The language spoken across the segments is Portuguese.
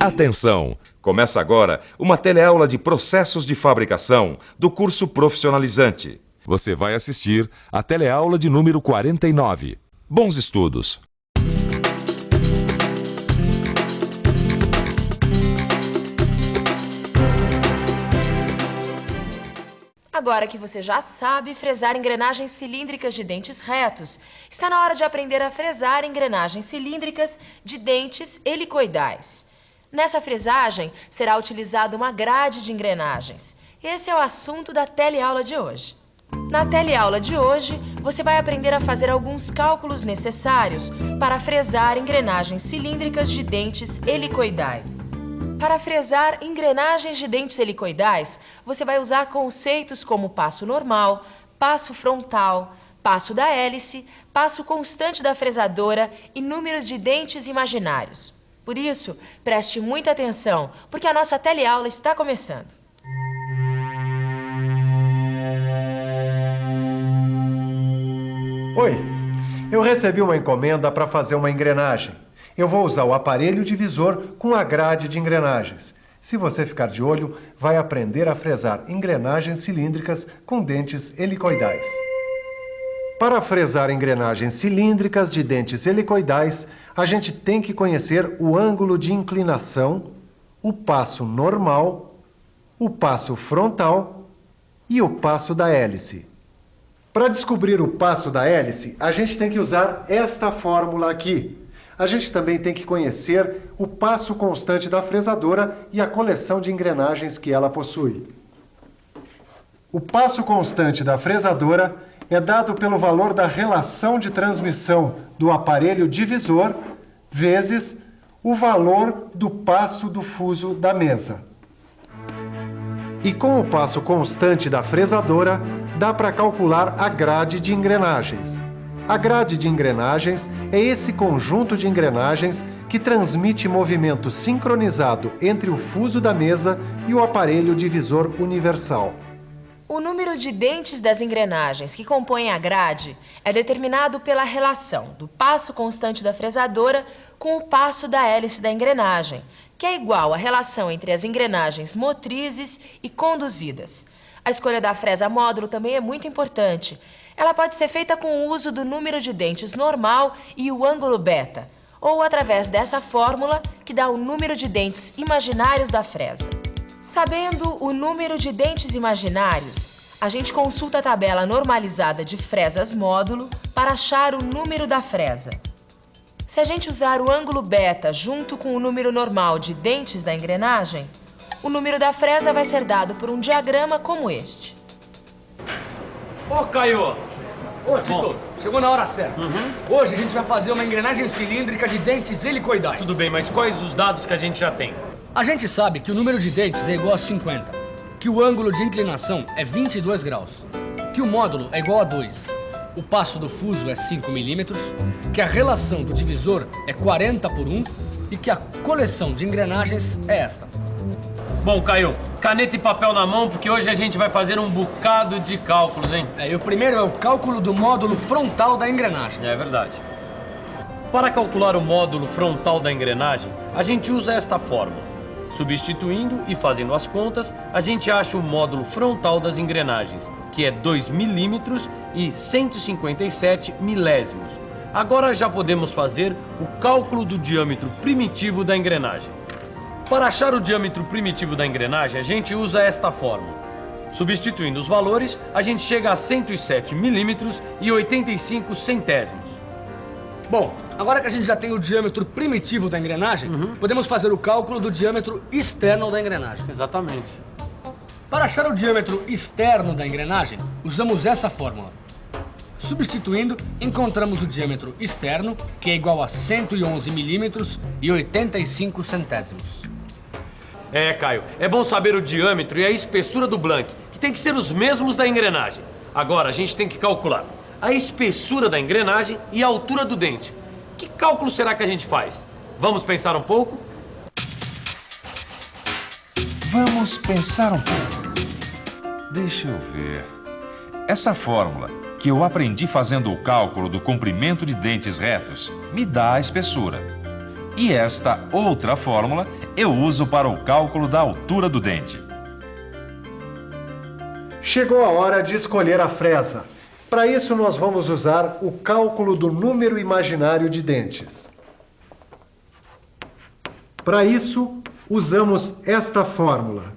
Atenção! Começa agora uma teleaula de processos de fabricação do curso profissionalizante. Você vai assistir a teleaula de número 49. Bons estudos! Agora que você já sabe fresar engrenagens cilíndricas de dentes retos, está na hora de aprender a fresar engrenagens cilíndricas de dentes helicoidais. Nessa fresagem, será utilizada uma grade de engrenagens. Esse é o assunto da teleaula de hoje. Na teleaula de hoje, você vai aprender a fazer alguns cálculos necessários para fresar engrenagens cilíndricas de dentes helicoidais. Para fresar engrenagens de dentes helicoidais, você vai usar conceitos como passo normal, passo frontal, passo da hélice, passo constante da fresadora e número de dentes imaginários. Por isso, preste muita atenção, porque a nossa teleaula está começando. Oi, eu recebi uma encomenda para fazer uma engrenagem. Eu vou usar o aparelho divisor com a grade de engrenagens. Se você ficar de olho, vai aprender a fresar engrenagens cilíndricas com dentes helicoidais. Para fresar engrenagens cilíndricas de dentes helicoidais, a gente tem que conhecer o ângulo de inclinação, o passo normal, o passo frontal e o passo da hélice. Para descobrir o passo da hélice, a gente tem que usar esta fórmula aqui. A gente também tem que conhecer o passo constante da fresadora e a coleção de engrenagens que ela possui. O passo constante da fresadora é dado pelo valor da relação de transmissão do aparelho divisor vezes o valor do passo do fuso da mesa. E com o passo constante da fresadora, dá para calcular a grade de engrenagens. A grade de engrenagens é esse conjunto de engrenagens que transmite movimento sincronizado entre o fuso da mesa e o aparelho divisor universal. O número de dentes das engrenagens que compõem a grade é determinado pela relação do passo constante da fresadora com o passo da hélice da engrenagem, que é igual à relação entre as engrenagens motrizes e conduzidas. A escolha da fresa módulo também é muito importante. Ela pode ser feita com o uso do número de dentes normal e o ângulo beta, ou através dessa fórmula que dá o número de dentes imaginários da fresa. Sabendo o número de dentes imaginários, a gente consulta a tabela normalizada de fresas módulo para achar o número da fresa. Se a gente usar o ângulo beta junto com o número normal de dentes da engrenagem, o número da fresa vai ser dado por um diagrama como este. Ô, Caio! Ô, Tito, chegou na hora certa. Hoje a gente vai fazer uma engrenagem cilíndrica de dentes helicoidais. Tudo bem, mas quais os dados que a gente já tem? A gente sabe que o número de dentes é igual a 50, que o ângulo de inclinação é 22 graus, que o módulo é igual a 2, o passo do fuso é 5 milímetros, que a relação do divisor é 40 por 1 e que a coleção de engrenagens é essa. Bom, Caio, caneta e papel na mão, porque hoje a gente vai fazer um bocado de cálculos, hein? E o primeiro é o cálculo do módulo frontal da engrenagem. É verdade. Para calcular o módulo frontal da engrenagem, a gente usa esta fórmula. Substituindo e fazendo as contas, a gente acha o módulo frontal das engrenagens, que é 2 milímetros e 157 milésimos. Agora já podemos fazer o cálculo do diâmetro primitivo da engrenagem. Para achar o diâmetro primitivo da engrenagem, a gente usa esta fórmula. Substituindo os valores, a gente chega a 107 milímetros e 85 centésimos. Bom, agora que a gente já tem o diâmetro primitivo da engrenagem, podemos fazer o cálculo do diâmetro externo da engrenagem. Exatamente. Para achar o diâmetro externo da engrenagem, usamos essa fórmula. Substituindo, encontramos o diâmetro externo, que é igual a 111 milímetros e 85 centésimos. É, Caio, é bom saber o diâmetro e a espessura do blank, que tem que ser os mesmos da engrenagem. Agora a gente tem que calcular a espessura da engrenagem e a altura do dente. Que cálculo será que a gente faz? Vamos pensar um pouco? Vamos pensar um pouco. Deixa eu ver. Essa fórmula que eu aprendi fazendo o cálculo do comprimento de dentes retos me dá a espessura. E esta outra fórmula eu uso para o cálculo da altura do dente. Chegou a hora de escolher a fresa. Para isso, nós vamos usar o cálculo do número imaginário de dentes. Para isso, usamos esta fórmula.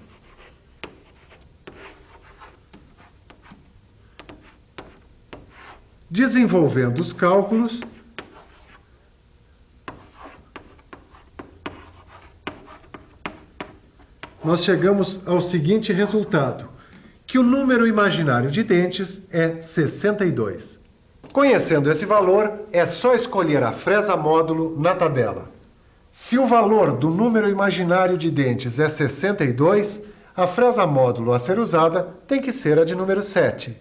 Desenvolvendo os cálculos, nós chegamos ao seguinte resultado, que o número imaginário de dentes é 62. Conhecendo esse valor, é só escolher a fresa módulo na tabela. Se o valor do número imaginário de dentes é 62, a fresa módulo a ser usada tem que ser a de número 7.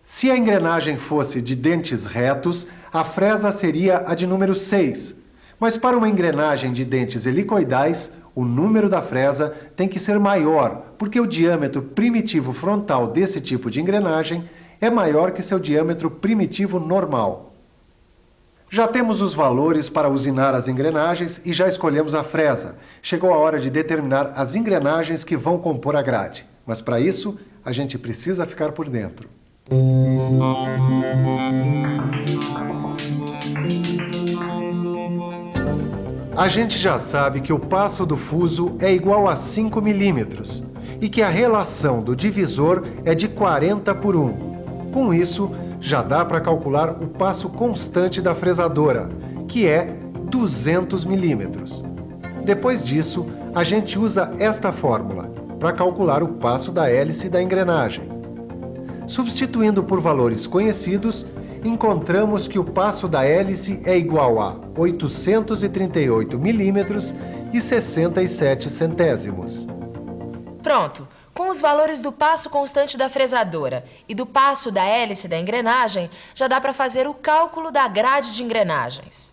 Se a engrenagem fosse de dentes retos, a fresa seria a de número 6. Mas para uma engrenagem de dentes helicoidais, o número da fresa tem que ser maior, porque o diâmetro primitivo frontal desse tipo de engrenagem é maior que seu diâmetro primitivo normal. Já temos os valores para usinar as engrenagens e já escolhemos a fresa. Chegou a hora de determinar as engrenagens que vão compor a grade. Mas para isso, a gente precisa ficar por dentro. A gente já sabe que o passo do fuso é igual a 5 milímetros e que a relação do divisor é de 40 por 1. Com isso, já dá para calcular o passo constante da fresadora, que é 200 milímetros. Depois disso, a gente usa esta fórmula para calcular o passo da hélice da engrenagem. Substituindo por valores conhecidos, encontramos que o passo da hélice é igual a 838 milímetros e 67 centésimos. Pronto! Com os valores do passo constante da fresadora e do passo da hélice da engrenagem, já dá para fazer o cálculo da grade de engrenagens.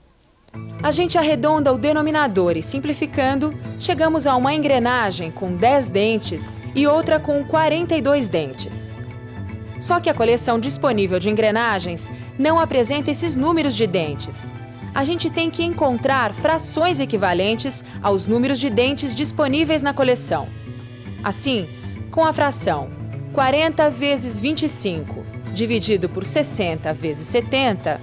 A gente arredonda o denominador e, simplificando, chegamos a uma engrenagem com 10 dentes e outra com 42 dentes. Só que a coleção disponível de engrenagens não apresenta esses números de dentes. A gente tem que encontrar frações equivalentes aos números de dentes disponíveis na coleção. Assim, com a fração 40 vezes 25 dividido por 60 vezes 70,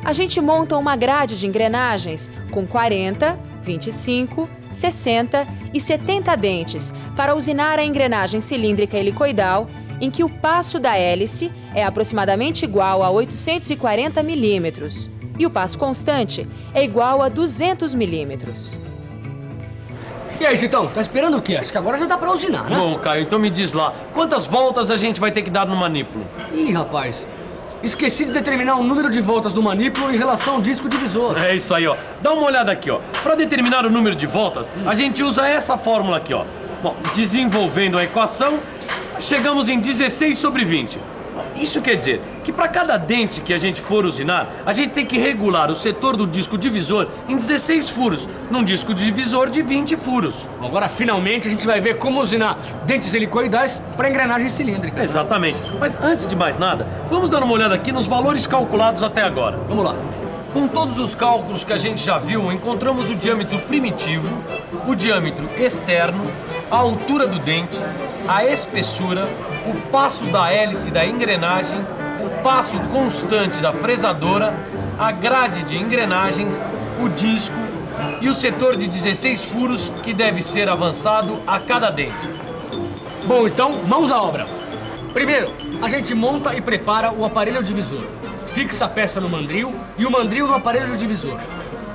a gente monta uma grade de engrenagens com 40, 25, 60 e 70 dentes para usinar a engrenagem cilíndrica helicoidal, em que o passo da hélice é aproximadamente igual a 840 milímetros e o passo constante é igual a 200 milímetros. E aí, Titão, tá esperando o quê? Acho que agora já dá pra usinar, né? Bom, Caio, então me diz lá, quantas voltas a gente vai ter que dar no manípulo? Ih, rapaz, esqueci de determinar o número de voltas do manípulo em relação ao disco divisor. É isso aí, ó. Dá uma olhada aqui, ó. Pra determinar o número de voltas, a gente usa essa fórmula aqui, ó. Bom, desenvolvendo a equação, chegamos em 16 sobre 20. Isso quer dizer que para cada dente que a gente for usinar, a gente tem que regular o setor do disco divisor em 16 furos, num disco divisor de 20 furos. Agora, finalmente, a gente vai ver como usinar dentes helicoidais para engrenagem cilíndrica. Exatamente. Mas antes de mais nada, vamos dar uma olhada aqui nos valores calculados até agora. Vamos lá. Com todos os cálculos que a gente já viu, encontramos o diâmetro primitivo, o diâmetro externo, a altura do dente, a espessura, o passo da hélice da engrenagem, o passo constante da fresadora, a grade de engrenagens, o disco e o setor de 16 furos que deve ser avançado a cada dente. Bom, então, mãos à obra. Primeiro, a gente monta e prepara o aparelho divisor. Fixa a peça no mandril e o mandril no aparelho divisor.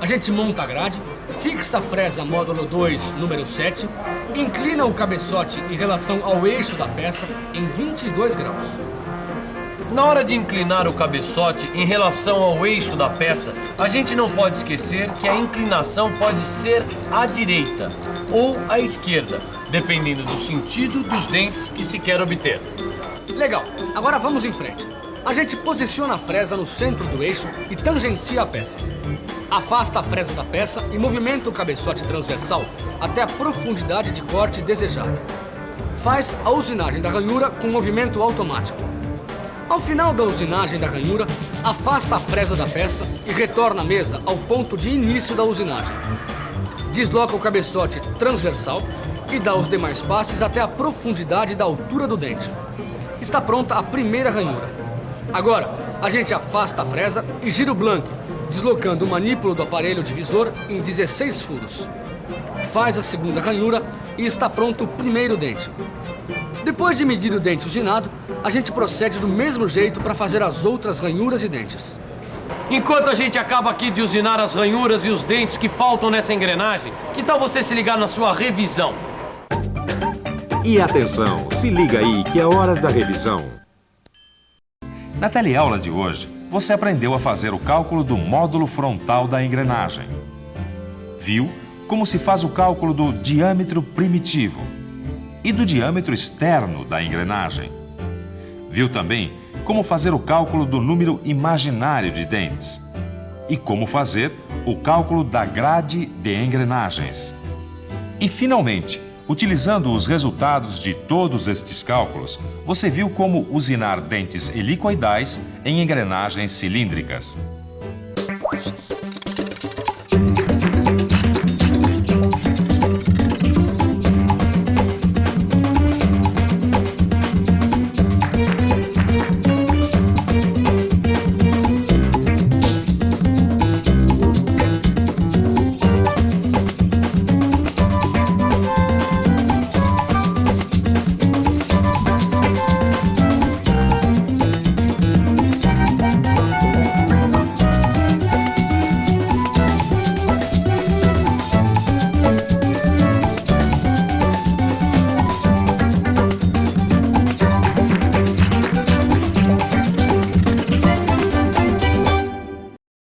A gente monta a grade, fixa a fresa módulo 2, número 7, inclina o cabeçote em relação ao eixo da peça em 22 graus. Na hora de inclinar o cabeçote em relação ao eixo da peça, a gente não pode esquecer que a inclinação pode ser à direita ou à esquerda, dependendo do sentido dos dentes que se quer obter. Legal, agora vamos em frente. A gente posiciona a fresa no centro do eixo e tangencia a peça. Afasta a fresa da peça e movimenta o cabeçote transversal até a profundidade de corte desejada. Faz a usinagem da ranhura com movimento automático. Ao final da usinagem da ranhura, afasta a fresa da peça e retorna a mesa ao ponto de início da usinagem. desloca o cabeçote transversal e dá os demais passes até a profundidade da altura do dente. Está pronta a primeira ranhura. Agora, a gente afasta a fresa e gira o blanque, deslocando o manípulo do aparelho divisor em 16 furos. Faz a segunda ranhura e está pronto o primeiro dente. Depois de medir o dente usinado, a gente procede do mesmo jeito para fazer as outras ranhuras e dentes. Enquanto a gente acaba aqui de usinar as ranhuras e os dentes que faltam nessa engrenagem, que tal você se ligar na sua revisão? E atenção, se liga aí que é hora da revisão. Na teleaula de hoje, você aprendeu a fazer o cálculo do módulo frontal da engrenagem. Viu como se faz o cálculo do diâmetro primitivo e do diâmetro externo da engrenagem. Viu também como fazer o cálculo do número imaginário de dentes e como fazer o cálculo da grade de engrenagens. E, finalmente, utilizando os resultados de todos estes cálculos, você viu como usinar dentes helicoidais em engrenagens cilíndricas.